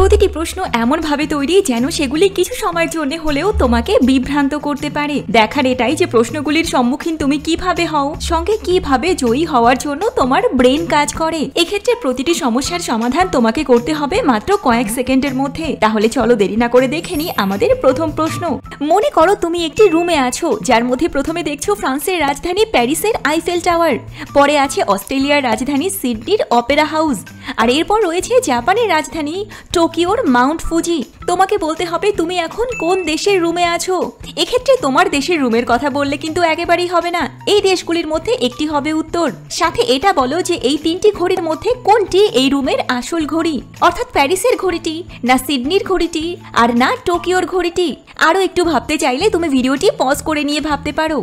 প্রতিটি প্রশ্ন এমন ভাবে তৈরি যেন সেগুলি কিছু সময়ের জন্য হলেও তোমাকে বিভ্রান্ত করতে পারে। দেখার এটাই যে প্রশ্নগুলির সম্মুখীন তুমি কিভাবে হও, সঙ্গে কিভাবে জয়ী হওয়ার জন্য তোমার ব্রেন কাজ করে। এক্ষেত্রে প্রতিটি সমস্যার সমাধান তোমাকে করতে হবে মাত্র কয়েক সেকেন্ডের মধ্যে। তাহলে চলো দেরি না করে দেখে নি আমাদের প্রথম প্রশ্ন। মনে করো তুমি একটি রুমে আছো, যার মধ্যে প্রথমে দেখছো ফ্রান্সের রাজধানী প্যারিসের আইফেল টাওয়ার, পরে আছে অস্ট্রেলিয়ার রাজধানী সিডনির অপেরা হাউস, আর এরপর রয়েছে জাপানের রাজধানী টোকিওর মাউন্ট ফুজি। তোমাকে বলতে হবে তুমি এখন কোন দেশের রুমে আছো। এক্ষেত্রে তোমার দেশের রুমের কথা বললে কিন্তু একেবারেই হবে না, এই দেশগুলির মধ্যে একটি হবে উত্তর। সাথে এটা বলো যে এই তিনটি ঘড়ির মধ্যে কোনটি এই রুমের আসল ঘড়ি, অর্থাৎ প্যারিসের ঘড়িটি, না সিডনির ঘড়িটি, আর না টোকিওর ঘড়িটি। আরও একটু ভাবতে চাইলে তুমি ভিডিওটি পজ করে নিয়ে ভাবতে পারো।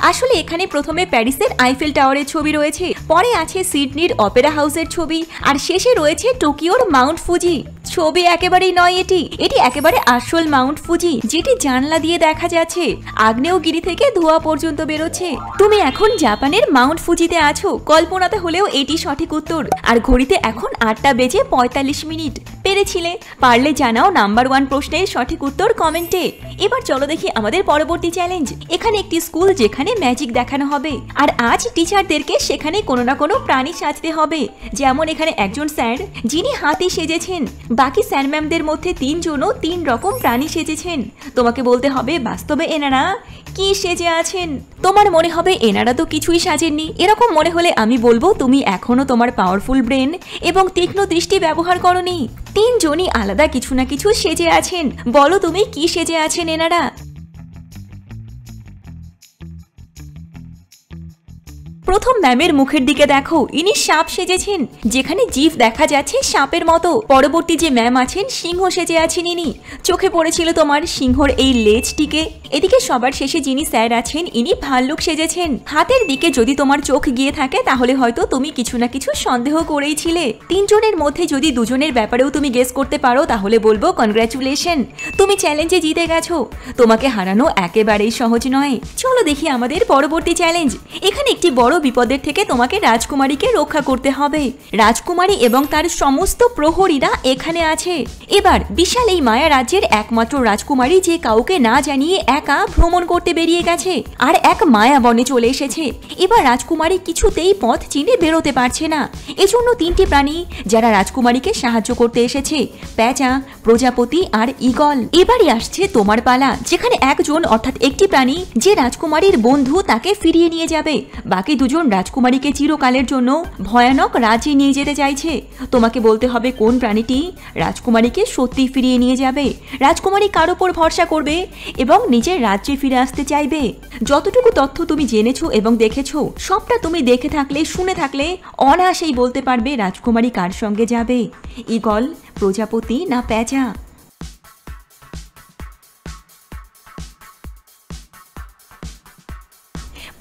আসলে এখানে প্রথমে প্যারিসের আইফেল টাওয়ারের ছবি রয়েছে, পরে আছে সিডনির অপেরা হাউসের ছবি, আর শেষে রয়েছে টোকিওর মাউন্ট ফুজি। ছবি একেবারেই নয়, এটি একেবারে আসল মাউন্ট ফুজি, যেটি জানলা দিয়ে দেখা যাচ্ছে। আগ্নেয়গিরি থেকে ধোঁয়া পর্যন্ত বেরোচ্ছে। তুমি এখন জাপানের মাউন্ট ফুজিতে আছো। কল্পনাতে হলেও এটি সঠিক উত্তর। আর ঘড়িতে এখন 8টা বেজে 45 মিনিট। পেরেছিলে? পারলে জানাও নাম্বার 1 প্রশ্নের সঠিক উত্তর কমেন্টে। এবার চলো দেখি আমাদের পরবর্তী চ্যালেঞ্জ। এখানে একটি স্কুল যেখানে ম্যাজিক দেখানো হবে, আর আজ টিচারদেরকে সেখানে কোনো না কোনো প্রাণী সাজতে হবে। যেমন এখানে একজন স্যার যিনি হাতি সেজেছেন, বাকি স্যার ম্যামদের মধ্যে 3 জনও 3 রকম প্রাণী সেজেছেন। তোমাকে বলতে হবে বাস্তবে এনারা কি সেজে আছেন। তোমার মনে হবে এনারা তো কিছুই সাজেননি। এরকম মনে হলে আমি বলবো তুমি এখনো তোমার পাওয়ারফুল ব্রেন এবং তীক্ষ্ণ দৃষ্টি ব্যবহার করনি। 3 জনই আলাদা কিছু না কিছু সেজে আছেন। বলো তুমি কি সেজে আছেন এনারা। প্রথম ম্যামের মুখের দিকে দেখো, ইনি সাপ সেজেছেন, যেখানে জিভ দেখা যাচ্ছে সাপের মতো। পরবর্তী যে ম্যাম আছেন সিংহ সেজে আছেন ইনি। চোখে পড়েছিল তোমার সিংহর এই লেজটিকে। এদিকে সবার শেষে যিনি স্যার আছেন ইনি ভাল্লুক সেজেছেন। হাতের দিকে যদি তোমার চোখ গিয়ে থাকে তাহলে হয়তো তুমি কিছু না কিছু সন্দেহ করেইছিলে। 3 জনের মধ্যে যদি 2 জনের ব্যাপারেও তুমি গেস করতে পারো তাহলে বলবো কনগ্রাচুলেশন, তুমি চ্যালেঞ্জে জিতে গেছো। তোমাকে হারানো একেবারেই সহজ নয়। চলো দেখি আমাদের পরবর্তী চ্যালেঞ্জ। এখানে একটি বড় বিপদের থেকে তোমাকে রাজকুমারীকে রক্ষা করতে হবে। রাজকুমারী এবং তার সমস্ত প্রহরীরা এখানে আছে। এবার বিশাল এই মায়া রাজ্যের একমাত্র রাজকুমারী যে কাউকে না জানিয়ে একা ভ্রমণ করতে বেরিয়ে গেছে আর এক মায়া বনে চলে এসেছে। এবার রাজকুমারী কিছুতেই পথ চিনে বেরোতে পারছে না। এজন্য 3টি প্রাণী যারা রাজকুমারীকে সাহায্য করতে এসেছে, প্যাঁচা, প্রজাপতি আর ঈগল। এবারই আসছে তোমার পালা, যেখানে একজন অর্থাৎ একটি প্রাণী যে রাজকুমারীর বন্ধু তাকে ফিরিয়ে নিয়ে যাবে। বাকি 2 জন রাজকুমারীকে চিরকালের জন্য ভয়ানক রাজ্যে নিয়ে যেতে চাইছে। তোমাকে বলতে হবে কোন প্রাণীটি রাজকুমারীকে সত্যি ফিরিয়ে নিয়ে যাবে। রাজকুমারী কার উপর ভরসা করবে এবং নিজের রাজ্যে ফিরে আসতে চাইবে। যতটুকু তথ্য তুমি জেনেছো এবং দেখেছো সবটা তুমি দেখে থাকলে, শুনে থাকলে অনায়াসেই বলতে পারবে রাজকুমারী কার সঙ্গে যাবে, ঈগল, প্রজাপতি না প্যাঁচা।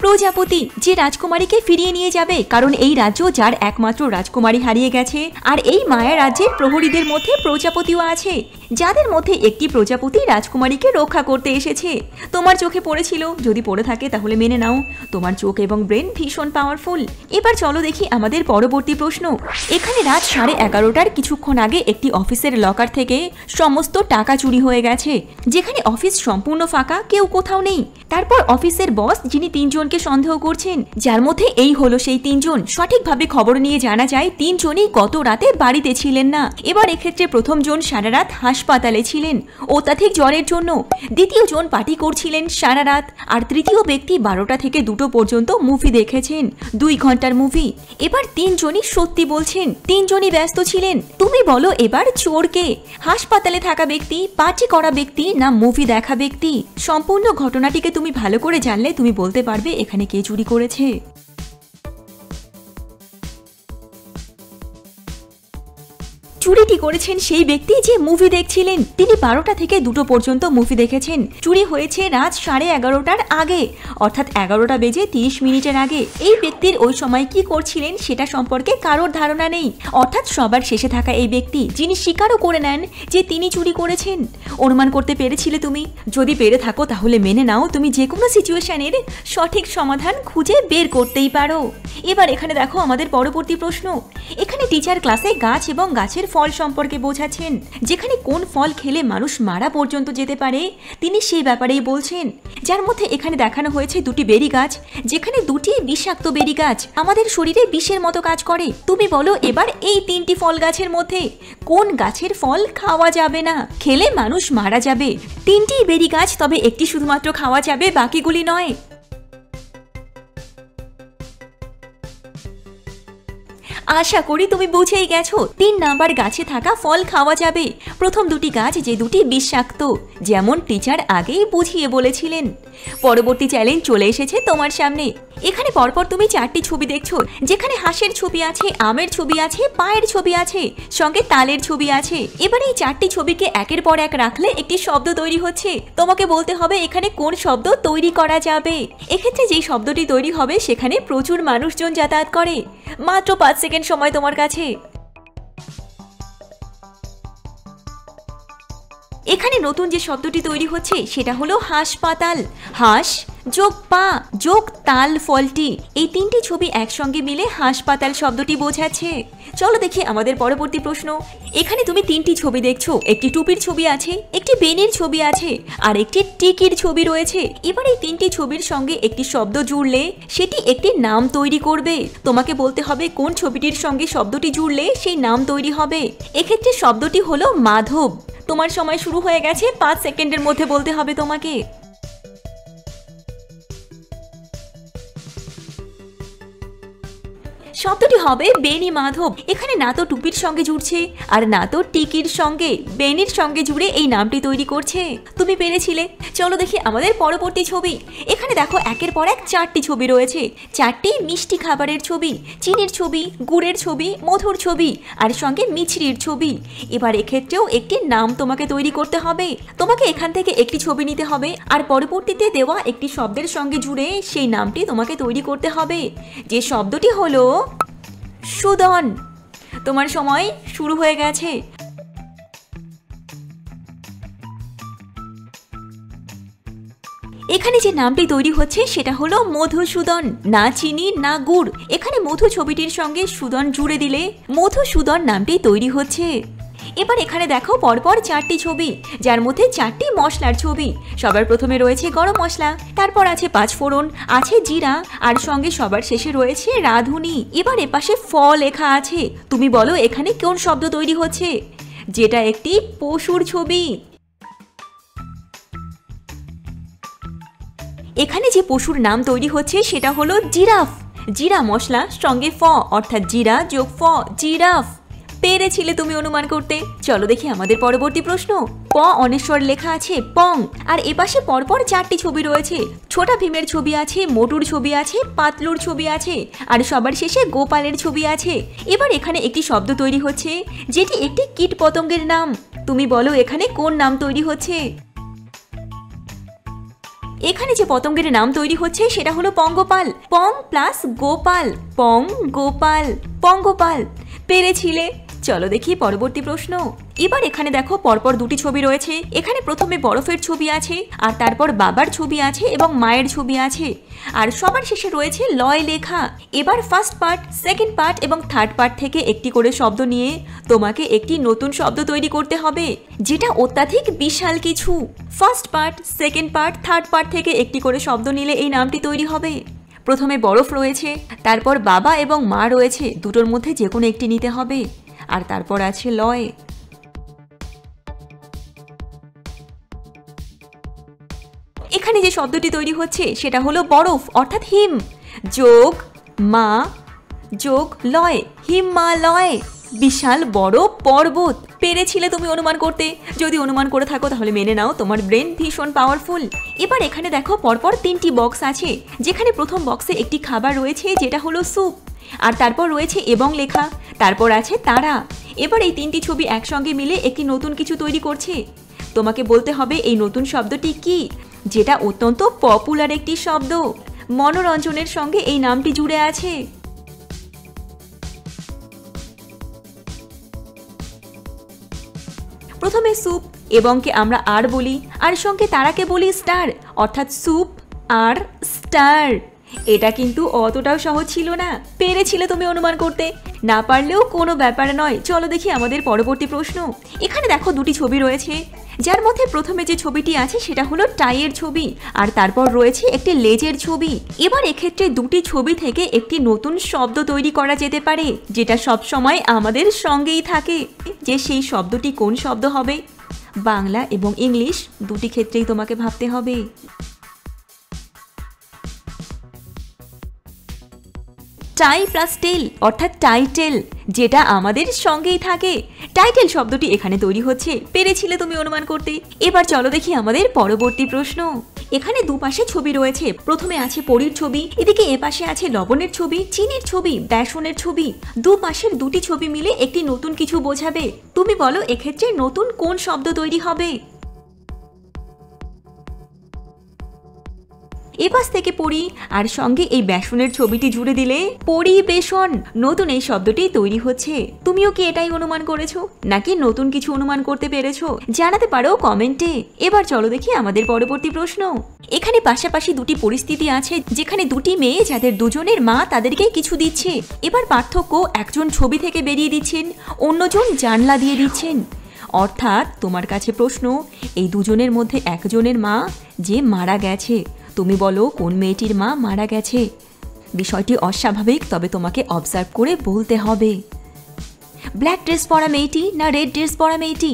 প্রজাপতি যে রাজকুমারীকে ফিরিয়ে নিয়ে যাবে, কারণ এই রাজ্য যার একমাত্র রাজকুমারী হারিয়ে গেছে। আর এই মায়া রাজ্যের প্রহরীদের মধ্যে প্রজাপতিও আছে, যাদের মধ্যে একটি প্রজাপতি রাজকুমারীকে রক্ষা করতে এসেছে। তোমার চোখে পড়েছিল? যদি পড়ে থাকে তাহলে মেনে নাও, তোমার চোখ এবং ব্রেন ভীষণ পাওয়ারফুল। এবার চলো দেখি আমাদের পরবর্তী প্রশ্ন। এখানে রাত 11:30টার কিছুক্ষণ আগে একটি অফিসের লকার থেকে সমস্ত টাকা চুরি হয়ে গেছে, যেখানে অফিস সম্পূর্ণ ফাঁকা, কেউ কোথাও নেই। তারপর অফিসের বস যিনি 3 জনকে সন্দেহ করছেন, যার মধ্যে এই হলো সেই 3 জন। সঠিকভাবে খবর নিয়ে জানা যায় 3 জনই গত রাতে বাড়িতে ছিলেন না। এবার এক্ষেত্রে প্রথম জন সারা রাত হাসপাতালে ছিলেন অত্যাধিক জ্বরের জন্য, দ্বিতীয় জন পার্টি করছিলেন সারা রাত, আর তৃতীয় ব্যক্তি 12টা থেকে 2টো পর্যন্ত মুভি দেখেছেন, 2 ঘন্টার মুভি। এবার 3 জনই সত্যি বলছেন, 3 জনই ব্যস্ত ছিলেন। তুমি বলো এবার চোরকে, হাসপাতালে থাকা ব্যক্তি, পার্টি করা ব্যক্তি না মুভি দেখা ব্যক্তি? সম্পূর্ণ ঘটনাটিকে তুমি ভালো করে জানলে তুমি বলতে পারবে এখানে কে চুরি করেছে। চুরিটি করেছেন সেই ব্যক্তি যে মুভি দেখছিলেন। তিনি 12টা থেকে 2টো পর্যন্ত মুভি দেখেছেন। চুরি হয়েছে রাত 11:30টার আগে, অর্থাৎ 11টা বেজে 30 মিনিটের আগে। এই ব্যক্তির ওই সময় কি করছিলেন সেটা সম্পর্কে কারোর ধারণা নেই, অর্থাৎ সবার শেষে থাকা এই ব্যক্তি যিনি স্বীকারও করে নেন যে তিনি চুরি করেছেন। অনুমান করতে পেরেছিলে তুমি? যদি পেরে থাকো তাহলে মেনে নাও তুমি যে কোনো সিচুয়েশনের সঠিক সমাধান খুঁজে বের করতেই পারো। এবার এখানে দেখো আমাদের পরবর্তী প্রশ্ন। এখানে টিচার ক্লাসে গাছ এবং গাছের ফল সম্পর্কে বোঝাচ্ছেন। যেখানে কোন ফল খেলে মানুষ মারা পর্যন্ত যেতে পারে তিনি সেই ব্যাপারেই বলছেন। যার মধ্যে এখানে দেখানো হয়েছে দুটি বেরি গাছ, যেখানে দুটি বিষাক্ত বেরি গাছ আমাদের শরীরে বিষের মতো কাজ করে। তুমি বলো এবার এই 3টি ফল গাছের মধ্যে কোন গাছের ফল খাওয়া যাবে না, খেলে মানুষ মারা যাবে? 3টি বেরি গাছ, তবে একটি শুধুমাত্র খাওয়া যাবে, বাকিগুলি নয়। আশা করি তুমি বুঝেই গেছো। 3 নাম্বার গাছে থাকা ফল খাওয়া যাবে। প্রথম দুটি গাছ যে দুটি বিষাক্ত, যেমন টিচার আগেই বুঝিয়ে বলেছিলেন। পরবর্তী চ্যালেঞ্জ চলে এসেছে তোমার সামনে। এখানে পরপর তুমি 4টি ছবি দেখছো, যেখানে হাঁসের ছবি আছে, আমের ছবি আছে, পায়ের ছবি আছে, সঙ্গে তালের ছবি আছে। এবার এই 4টি ছবিকে একের পর এক রাখলে একটি শব্দ তৈরি হচ্ছে। তোমাকে বলতে হবে এখানে কোন শব্দ তৈরি করা যাবে। এক্ষেত্রে যেই শব্দটি তৈরি হবে সেখানে প্রচুর মানুষজন যাতায়াত করে। মাত্র 5 সেকেন্ড সময় তোমার কাছে। এখানে নতুন যে শব্দটি তৈরি হচ্ছে সেটা হলো হাসপাতাল। হাঁস যোগ পা যোগ তাল ফলটি, এই 3টি ছবি একসঙ্গে মিলে হাসপাতাল শব্দটি বোঝাচ্ছে। চলো দেখি আমাদের পরবর্তী প্রশ্ন। এখানে তুমি 3টি ছবি দেখছো, একটি টুপির ছবি আছে, একটি বেনির ছবি আছে, আর একটি টিকির ছবি রয়েছে। এবার এই 3টি ছবির সঙ্গে একটি শব্দ জুড়লে সেটি একটি নাম তৈরি করবে। তোমাকে বলতে হবে কোন ছবিটির সঙ্গে শব্দটি জুড়লে সেই নাম তৈরি হবে। এক্ষেত্রে শব্দটি হলো মাধব। তোমার সময় শুরু হয়ে গেছে, 5 সেকেন্ডের মধ্যে বলতে হবে তোমাকে। শব্দটি হবে বেনি মাধব। এখানে না তো টুপির সঙ্গে জুড়ছে আর না তো টিকির সঙ্গে, বেনির সঙ্গে জুড়ে এই নামটি তৈরি করছে। তুমি পেরেছিলে। চলো দেখি আমাদের পরবর্তী ছবি। এখানে দেখো একের পর এক 4টি ছবি রয়েছে। 4টি মিষ্টি খাবারের ছবি, চিনির ছবি, গুড়ের ছবি, মধুর ছবি, আর সঙ্গে মিছরির ছবি। এবার এক্ষেত্রেও একটি নাম তোমাকে তৈরি করতে হবে। তোমাকে এখান থেকে একটি ছবি নিতে হবে আর পরবর্তীতে দেওয়া একটি শব্দের সঙ্গে জুড়ে সেই নামটি তোমাকে তৈরি করতে হবে, যে শব্দটি হলো সুদন। তোমার সময় শুরু হয়ে গেছে। এখানে যে নামটি তৈরি হচ্ছে সেটা হলো মধুসূদন। না চিনি না গুড়, এখানে মধু ছবিটির সঙ্গে সুদন জুড়ে দিলে মধুসূদন নামটি তৈরি হচ্ছে। এবার এখানে দেখো পরপর 4টি ছবি, যার মধ্যে 4টি মশলার ছবি। সবার প্রথমে রয়েছে গরম মশলা, তারপর আছে 5 ফোড়ন, আছে জিরা, আর সঙ্গে সবার শেষে রয়েছে রাঁধুনি। এবার এপাশে ফ লেখা আছে। তুমি বলো এখানে কোন শব্দ তৈরি হচ্ছে, যেটা একটি পশুর ছবি। এখানে যে পশুর নাম তৈরি হচ্ছে সেটা হলো জিরাফ। জিরা মশলা সঙ্গে ফ, অর্থাৎ জিরা যোগ ফ, জিরাফ। পেরেছিলে তুমি অনুমান করতে। চলো দেখি আমাদের পরবর্তী প্রশ্ন। প অনেশ্বর লেখা আছে পং, আর এপাশে পরপর 4টি ছবি রয়েছে। ছোটা ভীমের ছবি আছে, মোটুর ছবি আছে, পাতলুর ছবি আছে, আর সবার শেষে গোপালের ছবি আছে। এবার এখানে একটি শব্দ তৈরি হচ্ছে, যেটি একটি কীট পতঙ্গের নাম। তুমি বলো এখানে কোন নাম তৈরি হচ্ছে। এখানে যে পতঙ্গের নাম তৈরি হচ্ছে সেটা হলো পঙ্গপাল। পং প্লাস গোপাল, পং গোপাল, পঙ্গপাল। পেরেছিলে। চলো দেখি পরবর্তী প্রশ্ন। এবার এখানে দেখো পরপর 2টি ছবি রয়েছে। এখানে প্রথমে বরফের ছবি আছে, আর তারপর বাবার ছবি আছে এবং মায়ের ছবি আছে, আর সবার শেষে রয়েছে লয় লেখা। এবার ফার্স্ট পার্ট, সেকেন্ড পার্ট এবং থার্ড পার্ট থেকে একটি করে শব্দ নিয়ে তোমাকে একটি নতুন শব্দ তৈরি করতে হবে, যেটা অত্যাধিক বিশাল কিছু। First part, second part, third part থেকে একটি করে শব্দ নিলে এই নামটি তৈরি হবে। প্রথমে বরফ রয়েছে, তারপর বাবা এবং মা রয়েছে, দুটোর মধ্যে যে কোনো একটি নিতে হবে, আর তারপর আছে লয়। এখানে যে শব্দটি তৈরি হচ্ছে সেটা হলো বরফ, অর্থাৎ হিম যোগ মা যোগ লয়, হিমালয়। বিশাল বড় পর্বত। পেরেছিলে তুমি অনুমান করতে। যদি অনুমান করে থাকো তাহলে মেনে নাও তোমার ব্রেন ভীষণ পাওয়ারফুল। এবার এখানে দেখো পরপর 3টি বক্স আছে, যেখানে প্রথম বক্সে একটি খাবার রয়েছে যেটা হলো স্যুপ, আর তারপর রয়েছে এবং লেখা, তারপর আছে তারা। এবার এই তিনটি ছবি একসঙ্গে মিলে একটি নতুন কিছু তৈরি করছে। তোমাকে বলতে হবে এই নতুন শব্দটি কি, যেটা অত্যন্ত পপুলার একটি শব্দ, মনোরঞ্জনের সঙ্গে এই নামটি জুড়ে আছে। প্রথমে স্যুপ এবংকে আমরা আর বলি, আর সঙ্গে তারাকে বলি স্টার, অর্থাৎ স্যুপ আর স্টার। এটা কিন্তু অতটাও সহজ ছিল না, পেরেছিলে তুমি অনুমান করতে। না পারলেও কোনো ব্যাপার নয়। চলো দেখি আমাদের পরবর্তী প্রশ্ন। এখানে দেখো দুটি ছবি রয়েছে, যার মধ্যে প্রথমে যে ছবিটি আছে সেটা হলো টাইয়ের ছবি, আর তারপর রয়েছে একটি লেজের ছবি। এবার এক্ষেত্রে দুটি ছবি থেকে একটি নতুন শব্দ তৈরি করা যেতে পারে, যেটা সব সময় আমাদের সঙ্গেই থাকে। যে সেই শব্দটি কোন শব্দ হবে? বাংলা এবং ইংলিশ দুটি ক্ষেত্রেই তোমাকে ভাবতে হবে। টাই প্লাস টেল অর্থাৎ টাইটেল, যেটা আমাদের সঙ্গেই থাকে। টাইটেল শব্দটি এখানে তৈরি হচ্ছে, পেরেছিলে তুমি অনুমান করতে। এবার চলো দেখি আমাদের পরবর্তী প্রশ্ন। এখানে দুপাশে ছবি রয়েছে, প্রথমে আছে পরীর ছবি, এদিকে এপাশে আছে লবণের ছবি, চিনির ছবি, বেসনের ছবি। দুপাশের দুটি ছবি মিলে একটি নতুন কিছু বোঝাবে। তুমি বলো এক্ষেত্রে নতুন কোন শব্দ তৈরি হবে? এপাশ থেকে পরি আর সঙ্গে এই বেসনের ছবিটি জুড়ে দিলে পরিবেশন, নতুন এই শব্দটি তৈরি হচ্ছে। তুমিও কি এটাই অনুমান করেছো, নাকি নতুন কিছু অনুমান করতে পেরেছো? জানাতে পারো কমেন্টে। এবার চলো দেখি আমাদের পরবর্তী প্রশ্ন। এখানে পাশাপাশি দুটি পরিস্থিতি আছে, যেখানে দুটি মেয়ে যাদের দুজনের মা তাদেরকে কিছু দিচ্ছে। এবার পার্থক্য, একজন ছবি থেকে বেরিয়ে দিচ্ছেন, অন্যজন জানলা দিয়ে দিচ্ছেন। অর্থাৎ তোমার কাছে প্রশ্ন, এই দুজনের মধ্যে একজনের মা যে মারা গেছে, তুমি বলো কোন মেয়েটির মা মারা গেছে? বিষয়টি অস্বাভাবিক, তবে তোমাকে অবজার্ভ করে বলতে হবে। ব্ল্যাক ড্রেস পরা মেয়েটি না রেড ড্রেস পরা মেয়েটি?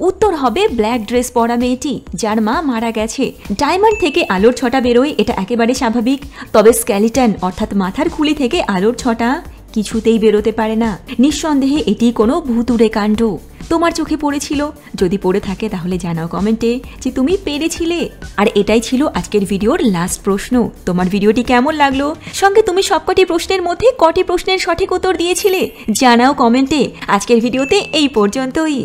উত্তর হবে ব্ল্যাক ড্রেস পরা মেয়েটি, যার মা মারা গেছে। ডায়মন্ড থেকে আলোর ছটা বেরোয়, এটা একেবারে স্বাভাবিক। তবে স্কেলিটন অর্থাৎ মাথার খুলি থেকে আলোর ছটা কিছুতেই বেরোতে পারে না। নিঃসন্দেহে এটি কোনো ভুতুড়ে কাণ্ড। তোমার চোখে পড়েছিল? যদি পড়ে থাকে তাহলে জানাও কমেন্টে যে তুমি পেরেছিলে। আর এটাই ছিল আজকের ভিডিওর লাস্ট প্রশ্ন। তোমার ভিডিওটি কেমন লাগলো? সঙ্গে তুমি সবকটি প্রশ্নের মধ্যে কটি প্রশ্নের সঠিক উত্তর দিয়েছিলে? জানাও কমেন্টে। আজকের ভিডিওতে এই পর্যন্তই।